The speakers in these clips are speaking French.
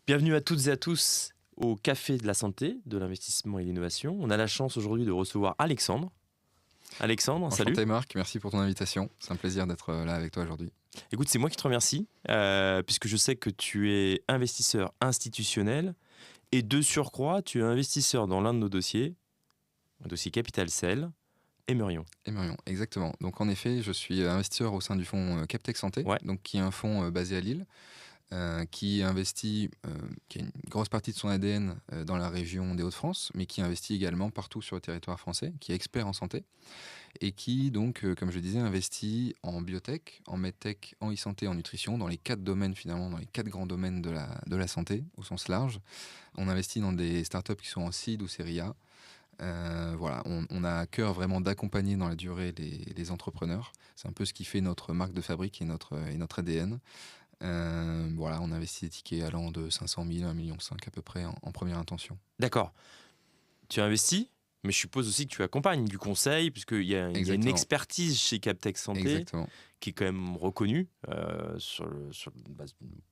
Bienvenue à toutes et à tous au Café de la Santé, de l'investissement et l'innovation. On a la chance aujourd'hui de recevoir Alexandre. Alexandre, salut. Enchanté Marc, merci pour ton invitation. C'est un plaisir d'être là avec toi aujourd'hui. Écoute, c'est moi qui te remercie, puisque je sais que tu es investisseur institutionnel et de surcroît, tu es investisseur dans l'un de nos dossiers, un dossier Capital Cell, Émerion. Émerion, exactement. Donc en effet, je suis investisseur au sein du fonds Captech Santé, Ouais. donc, qui est un fonds basé à Lille, qui investit, qui a une grosse partie de son ADN dans la région des Hauts-de-France, mais qui investit également partout sur le territoire français, qui est expert en santé, et qui donc, comme je le disais, investit en biotech, en medtech, en e-santé, en nutrition, dans les 4 domaines finalement, dans les 4 grands domaines de la santé au sens large. On investit dans des startups qui sont en seed ou série A. Voilà, on a à cœur vraiment d'accompagner dans la durée les entrepreneurs. C'est un peu ce qui fait notre marque de fabrique et notre ADN. Voilà, on investit des tickets allant de 500 000 à 1,5 million à peu près en première intention. D'accord. Tu investis, mais je suppose aussi que tu accompagnes du conseil, puisqu'il y a une expertise chez Captech Santé Exactement. qui est quand même reconnue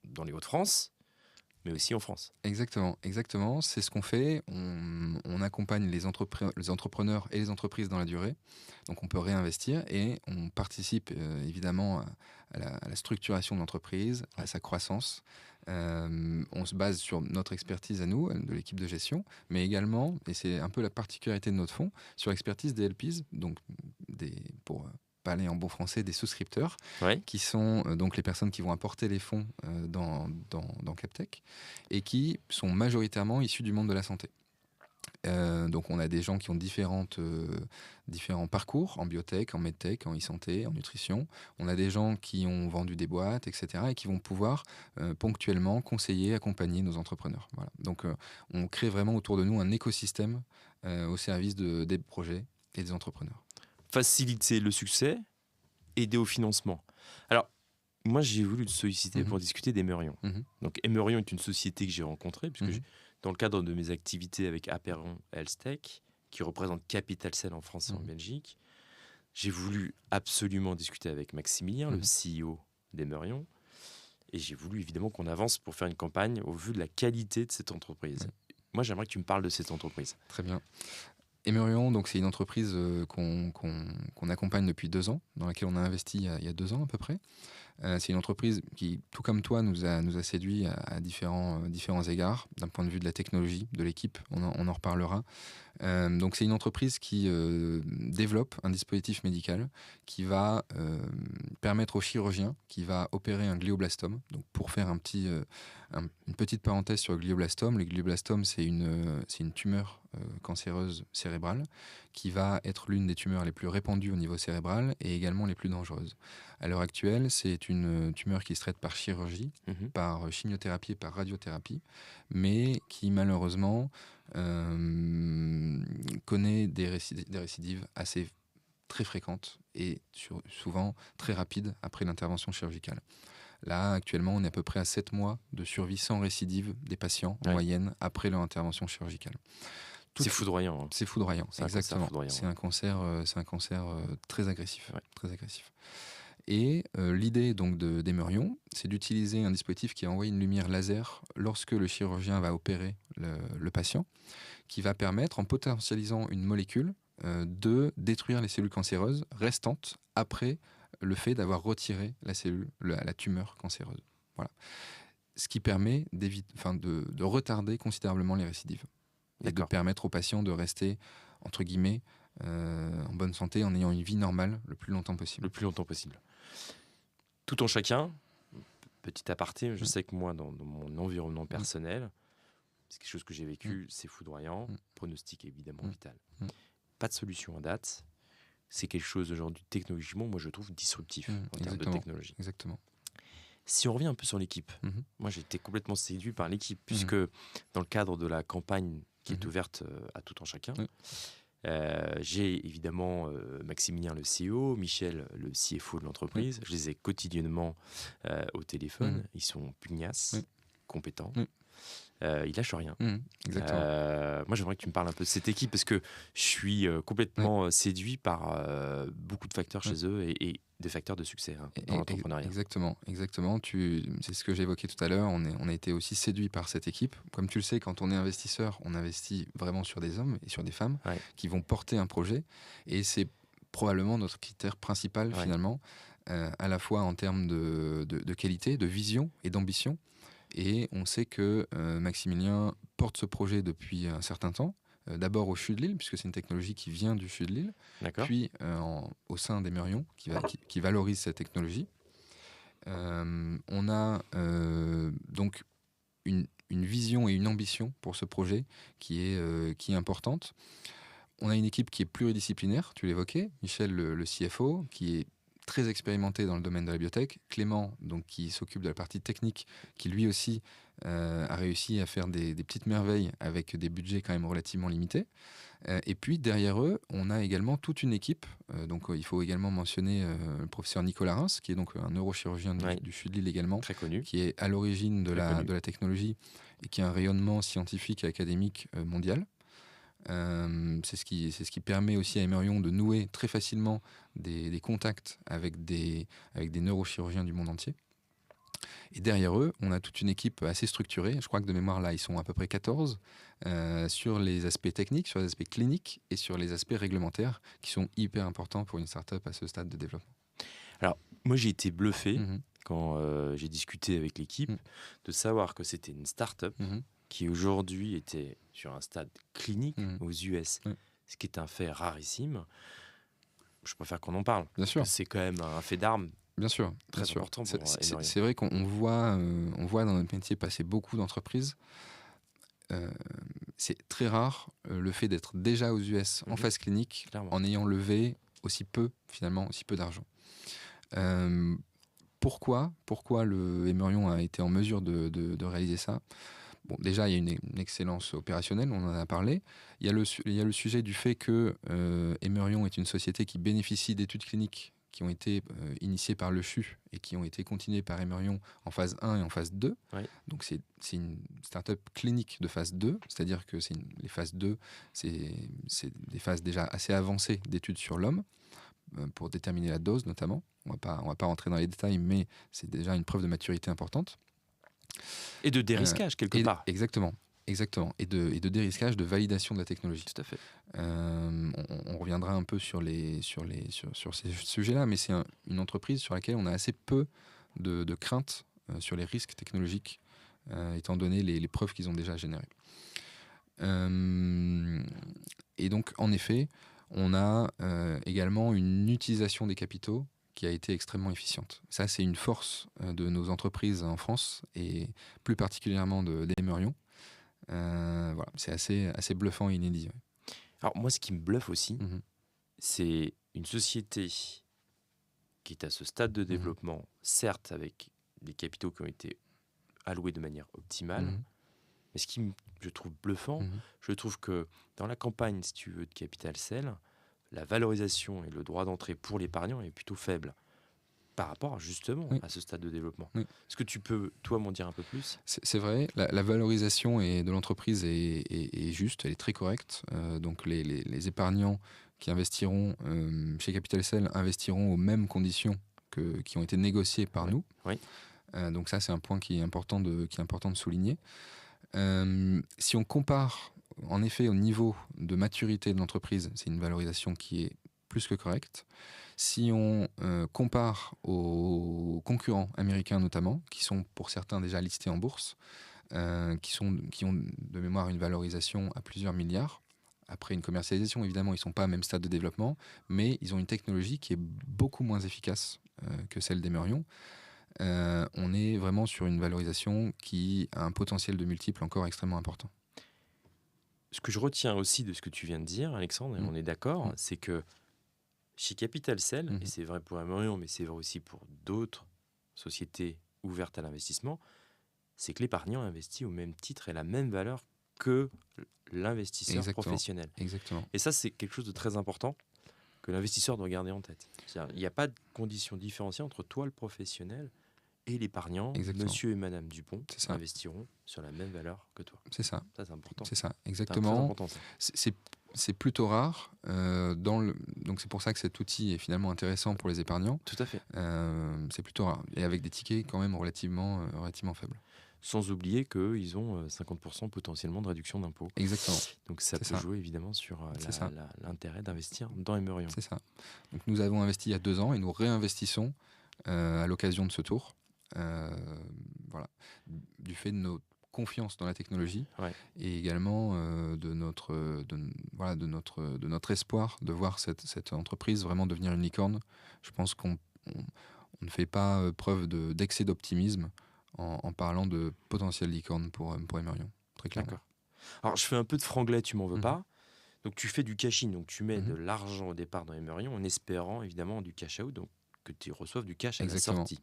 dans les Hauts-de-France, mais aussi en France. Exactement. C'est ce qu'on fait. On accompagne les entrepreneurs et les entreprises dans la durée. Donc on peut réinvestir et on participe évidemment à la structuration de l'entreprise, à sa croissance. On se base sur notre expertise à nous, de l'équipe de gestion, mais également, et c'est un peu la particularité de notre fonds, sur l'expertise des LPs, donc pour parler en bon français, des souscripteurs, Ouais. qui sont donc les personnes qui vont apporter les fonds dans Captech et qui sont majoritairement issus du monde de la santé. Donc on a des gens qui ont différents parcours en biotech, en medtech, en e-santé, en nutrition. On a des gens qui ont vendu des boîtes, etc. et qui vont pouvoir ponctuellement conseiller, accompagner nos entrepreneurs. Voilà. Donc on crée vraiment autour de nous un écosystème au service des projets et des entrepreneurs. Faciliter le succès, aider au financement. Alors, moi, j'ai voulu te solliciter pour discuter d'Émerion. Donc, Émerion est une société que j'ai rencontrée, puisque dans le cadre de mes activités avec Aperon Health-Tech, qui représente Capital Cell en France et en Belgique, j'ai voulu absolument discuter avec Maximilien, le CEO d'Émerion, et j'ai voulu évidemment qu'on avance pour faire une campagne au vu de la qualité de cette entreprise. Moi, j'aimerais que tu me parles de cette entreprise. Très bien. Émerion, donc c'est une entreprise qu'on accompagne depuis 2 ans, dans laquelle on a investi il y a 2 ans à peu près. C'est une entreprise qui, tout comme toi, nous a séduit à différents égards, d'un point de vue de la technologie, de l'équipe, on en reparlera. Donc c'est une entreprise qui développe un dispositif médical qui va permettre au chirurgien qui va opérer un glioblastome. Donc pour faire une petite parenthèse sur le glioblastome, c'est une tumeur cancéreuse cérébrale qui va être l'une des tumeurs les plus répandues au niveau cérébral et également les plus dangereuses. À l'heure actuelle, c'est une tumeur qui se traite par chirurgie, par chimiothérapie et par radiothérapie, mais qui malheureusement connaît des récidives assez très fréquentes et souvent très rapides après l'intervention chirurgicale. Là, actuellement, on est à peu près à 7 mois de survie sans récidive des patients en moyenne après leur intervention chirurgicale. C'est foudroyant. C'est foudroyant, exactement. C'est un cancer très agressif. Ouais. Très agressif. Et l'idée donc d'Émerion, c'est d'utiliser un dispositif qui envoie une lumière laser lorsque le chirurgien va opérer le patient, qui va permettre, en potentialisant une molécule, de détruire les cellules cancéreuses restantes après le fait d'avoir retiré la tumeur cancéreuse. Voilà. Ce qui permet de retarder considérablement les récidives. Et de permettre aux patients de rester, entre guillemets, en bonne santé, en ayant une vie normale le plus longtemps possible. Le plus longtemps possible. Tout en chacun, petit aparté, je sais que moi, dans mon environnement personnel, c'est quelque chose que j'ai vécu, c'est foudroyant, pronostic évidemment vital. Pas de solution à date. C'est quelque chose aujourd'hui, technologiquement, moi je trouve disruptif en termes de technologie. Exactement. Si on revient un peu sur l'équipe, moi j'ai été complètement séduit par l'équipe, puisque dans le cadre de la campagne qui est ouverte à tout en chacun, j'ai évidemment Maximilien le CEO, Michel le CFO de l'entreprise. Je les ai quotidiennement au téléphone. Ils sont pugnaces, compétent. Mm. Il lâche rien. Exactement. Moi, j'aimerais que tu me parles un peu de cette équipe parce que je suis complètement séduit par beaucoup de facteurs chez eux et des facteurs de succès dans l'entrepreneuriat. Exactement. C'est ce que j'évoquais tout à l'heure. On a été aussi séduit par cette équipe. Comme tu le sais, quand on est investisseur, on investit vraiment sur des hommes et sur des femmes qui vont porter un projet. Et c'est probablement notre critère principal finalement, à la fois en termes de qualité, de vision et d'ambition. Et on sait que Maximilien porte ce projet depuis un certain temps. D'abord au CHU de Lille, puisque c'est une technologie qui vient du CHU de Lille, puis au sein d'Emerion, qui valorise cette technologie. On a donc une vision et une ambition pour ce projet qui est importante. On a une équipe qui est pluridisciplinaire, tu l'évoquais, Michel, le CFO, qui est très expérimenté dans le domaine de la biotech. Clément, donc, qui s'occupe de la partie technique, qui lui aussi a réussi à faire des petites merveilles avec des budgets quand même relativement limités. Et puis derrière eux, on a également toute une équipe. Donc il faut également mentionner le professeur Nicolas Reims, qui est donc un neurochirurgien du CHU de Lille également, très connu, qui est à l'origine de la technologie et qui a un rayonnement scientifique et académique mondial. C'est ce qui permet aussi à Emerion de nouer très facilement des contacts avec des neurochirurgiens du monde entier. Et derrière eux, on a toute une équipe assez structurée. Je crois que de mémoire, là, ils sont à peu près 14 sur les aspects techniques, sur les aspects cliniques et sur les aspects réglementaires qui sont hyper importants pour une start-up à ce stade de développement. Alors, moi, j'ai été bluffé quand j'ai discuté avec l'équipe de savoir que c'était une start-up qui aujourd'hui était sur un stade clinique aux US, ce qui est un fait rarissime. Je préfère qu'on en parle. Bien sûr. C'est quand même un fait d'armes. Bien sûr, très important pour Emerion. C'est vrai qu'on voit dans notre métier passer beaucoup d'entreprises. C'est très rare le fait d'être déjà aux US en phase clinique, clairement, en ayant levé aussi peu d'argent. Pourquoi le Emerion a été en mesure de réaliser ça? Bon, déjà, il y a une excellence opérationnelle, on en a parlé. Il y a le sujet du fait que Emerion est une société qui bénéficie d'études cliniques qui ont été initiées par le CHU et qui ont été continuées par Emerion en phase 1 et en phase 2. Donc c'est une start-up clinique de phase 2, c'est-à-dire que les phases 2, c'est des phases déjà assez avancées d'études sur l'homme, pour déterminer la dose notamment. On va pas rentrer dans les détails, mais c'est déjà une preuve de maturité importante. Et de dérisquage, quelque part. Exactement. Et de dérisquage, de validation de la technologie. Tout à fait. On reviendra un peu sur ces sujets-là, mais c'est une entreprise sur laquelle on a assez peu de craintes sur les risques technologiques, étant donné les preuves qu'ils ont déjà générées. Et donc, en effet, on a également une utilisation des capitaux qui a été extrêmement efficiente. Ça, c'est une force de nos entreprises en France et plus particulièrement d'Emerion. Voilà, c'est assez bluffant et inédit. Ouais. Alors moi, ce qui me bluffe aussi, c'est une société qui est à ce stade de développement, certes avec des capitaux qui ont été alloués de manière optimale, mais ce qui je trouve bluffant, je trouve que dans la campagne, si tu veux, de Capital Cell, la valorisation et le droit d'entrée pour l'épargnant est plutôt faible par rapport justement à ce stade de développement. Est-ce que tu peux, toi, m'en dire un peu plus ? C'est vrai, la valorisation de l'entreprise est juste, elle est très correcte. Donc les épargnants qui investiront chez Capital Cell investiront aux mêmes conditions qui ont été négociées par nous. Donc ça, c'est un point qui est important de souligner. Si on compare en effet au niveau de maturité de l'entreprise, c'est une valorisation qui est plus que correcte. Si on compare aux concurrents américains notamment, qui sont pour certains déjà listés en bourse, qui ont de mémoire une valorisation à plusieurs milliards, après une commercialisation, évidemment, ils ne sont pas au même stade de développement, mais ils ont une technologie qui est beaucoup moins efficace que celle d'Emerion. On est vraiment sur une valorisation qui a un potentiel de multiple encore extrêmement important. Ce que je retiens aussi de ce que tu viens de dire, Alexandre, et on est d'accord, c'est que chez Capital Cell, et c'est vrai pour Emerion, mais c'est vrai aussi pour d'autres sociétés ouvertes à l'investissement, c'est que l'épargnant investit au même titre et la même valeur que l'investisseur professionnel. Exactement. Et ça, c'est quelque chose de très important que l'investisseur doit garder en tête. C'est-à-dire, il n'y a pas de conditions différenciées entre toi, le professionnel, et l'épargnant, Exactement. monsieur et madame Dupont, investiront sur la même valeur que toi. C'est ça. Ça, c'est important. C'est ça, C'est exactement. très important, ça. C'est plutôt rare. Donc c'est pour ça que cet outil est finalement intéressant pour les épargnants. Tout à fait. C'est plutôt rare. Et avec des tickets quand même relativement faibles. Sans oublier qu'ils ont 50% potentiellement de réduction d'impôt. Exactement. Donc ça peut jouer évidemment sur l'intérêt d'investir dans Emeurion. C'est ça. Donc nous avons investi il y a 2 ans et nous réinvestissons à l'occasion de ce tour. Voilà. Du fait de notre confiance dans la technologie et également de notre espoir de voir cette entreprise vraiment devenir une licorne. Je pense qu'on ne fait pas preuve d'excès d'optimisme en parlant de potentiel licorne pour Emeurion, très clairement. D'accord. Alors je fais un peu de franglais, tu m'en veux pas. Donc tu fais du cash-in, donc tu mets de l'argent au départ dans Emeurion en espérant évidemment du cash-out, donc que tu reçoives du cash à la sortie.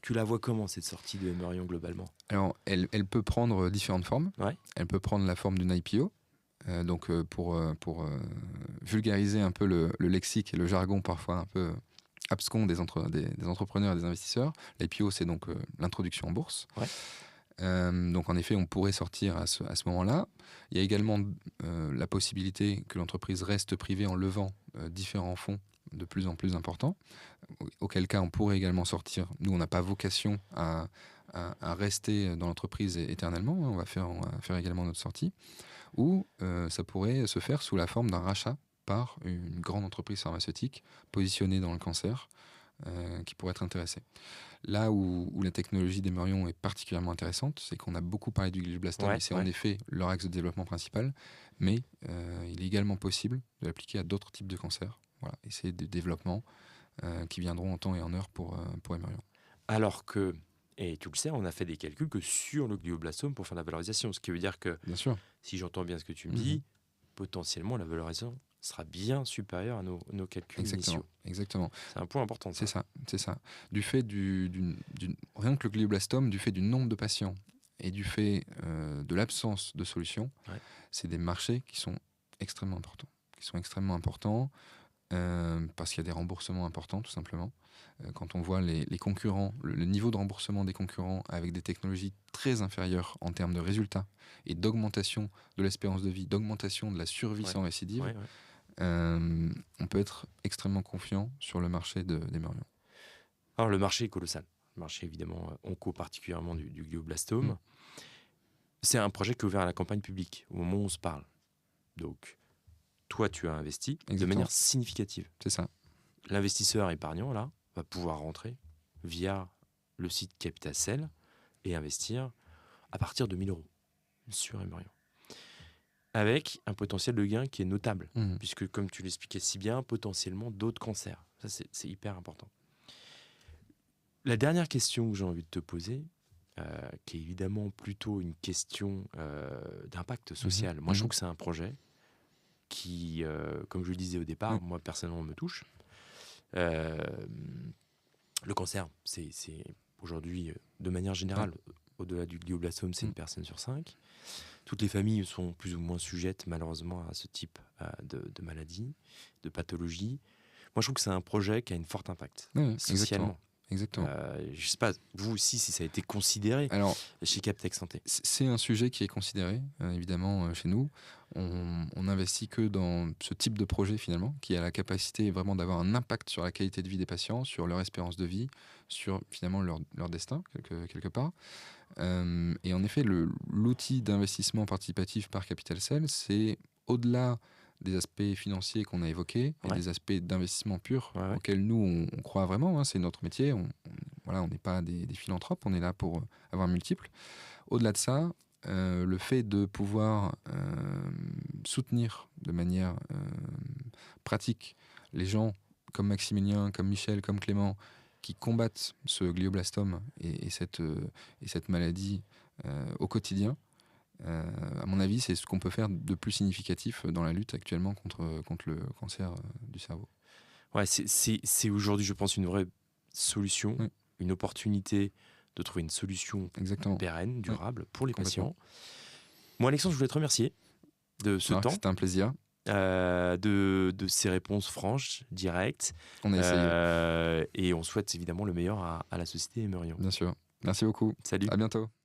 Tu la vois comment cette sortie de Emeurion globalement ? Alors elle peut prendre différentes formes. Elle peut prendre la forme d'une IPO. Donc pour vulgariser un peu le lexique et le jargon parfois un peu abscons des entrepreneurs et des investisseurs, l'IPO c'est donc l'introduction en bourse. Donc en effet on pourrait sortir à ce moment-là. Il y a également la possibilité que l'entreprise reste privée en levant différents fonds de plus en plus importants, auquel cas on pourrait également sortir. Nous on n'a pas vocation à rester dans l'entreprise éternellement, on va faire également notre sortie. Ou ça pourrait se faire sous la forme d'un rachat par une grande entreprise pharmaceutique positionnée dans le cancer qui pourrait être intéressée. Là où la technologie d'Emeurion est particulièrement intéressante, c'est qu'on a beaucoup parlé du glioblastome et c'est en effet leur axe de développement principal, mais il est également possible de l'appliquer à d'autres types de cancers. Voilà, et c'est des développements qui viendront en temps et en heure pour Emeurion. Alors que, et tu le sais, on a fait des calculs que sur le glioblastome pour faire la valorisation, ce qui veut dire que, bien sûr, si j'entends bien ce que tu me dis, potentiellement la valorisation sera bien supérieure à nos calculs initiaux. Exactement. C'est un point important. C'est ça. Du fait rien que le glioblastome, du fait du nombre de patients et du fait de l'absence de solutions, c'est des marchés qui sont extrêmement importants. Parce qu'il y a des remboursements importants, tout simplement. Quand on voit les concurrents, le niveau de remboursement des concurrents avec des technologies très inférieures en termes de résultats et d'augmentation de l'espérance de vie, d'augmentation de la survie sans récidive, on peut être extrêmement confiant sur le marché d'Emeurion. Alors le marché est colossal. Le marché évidemment onco particulièrement du glioblastome. C'est un projet qui est ouvert à la campagne publique au moment où on se parle. Donc toi, tu as investi de manière significative. C'est ça. L'investisseur épargnant, là, va pouvoir rentrer via le site Capitalcell et investir à partir de 1 000 € sur Emeurion. Avec un potentiel de gain qui est notable, puisque, comme tu l'expliquais si bien, potentiellement d'autres cancers. Ça, c'est hyper important. La dernière question que j'ai envie de te poser, qui est évidemment plutôt une question d'impact social. Moi, je trouve que c'est un projet qui, comme je le disais au départ, moi personnellement me touche. Le cancer, c'est aujourd'hui, de manière générale, au-delà du glioblastome, c'est une personne sur 5. Toutes les familles sont plus ou moins sujettes, malheureusement, à ce type de maladie, de pathologie. Moi, je trouve que c'est un projet qui a un fort impact socialement. Exactement. Je ne sais pas, vous aussi, si ça a été considéré chez Captech Santé. C'est un sujet qui est considéré, évidemment, chez nous. On n'investit que dans ce type de projet, finalement, qui a la capacité vraiment d'avoir un impact sur la qualité de vie des patients, sur leur espérance de vie, sur, finalement, leur destin, quelque part. Et en effet, l'outil d'investissement participatif par Capitalcell, c'est au-delà des aspects financiers qu'on a évoqués et des aspects d'investissement pur auxquels nous, on croit vraiment. C'est notre métier. On n'est pas des philanthropes. On est là pour avoir multiples. Au-delà de ça, le fait de pouvoir soutenir de manière pratique les gens comme Maximilien, comme Michel, comme Clément, qui combattent ce glioblastome et cette maladie au quotidien, à mon avis, c'est ce qu'on peut faire de plus significatif dans la lutte actuellement contre le cancer du cerveau. Ouais, c'est aujourd'hui, je pense, une vraie solution, une opportunité de trouver une solution pérenne, durable pour les patients. Moi, Alexandre, je voulais te remercier de ce temps. C'était un plaisir. de ces réponses franches, directes. On a essayé. Et on souhaite évidemment le meilleur à la société Eymerion. Bien sûr. Merci beaucoup. Salut. À bientôt.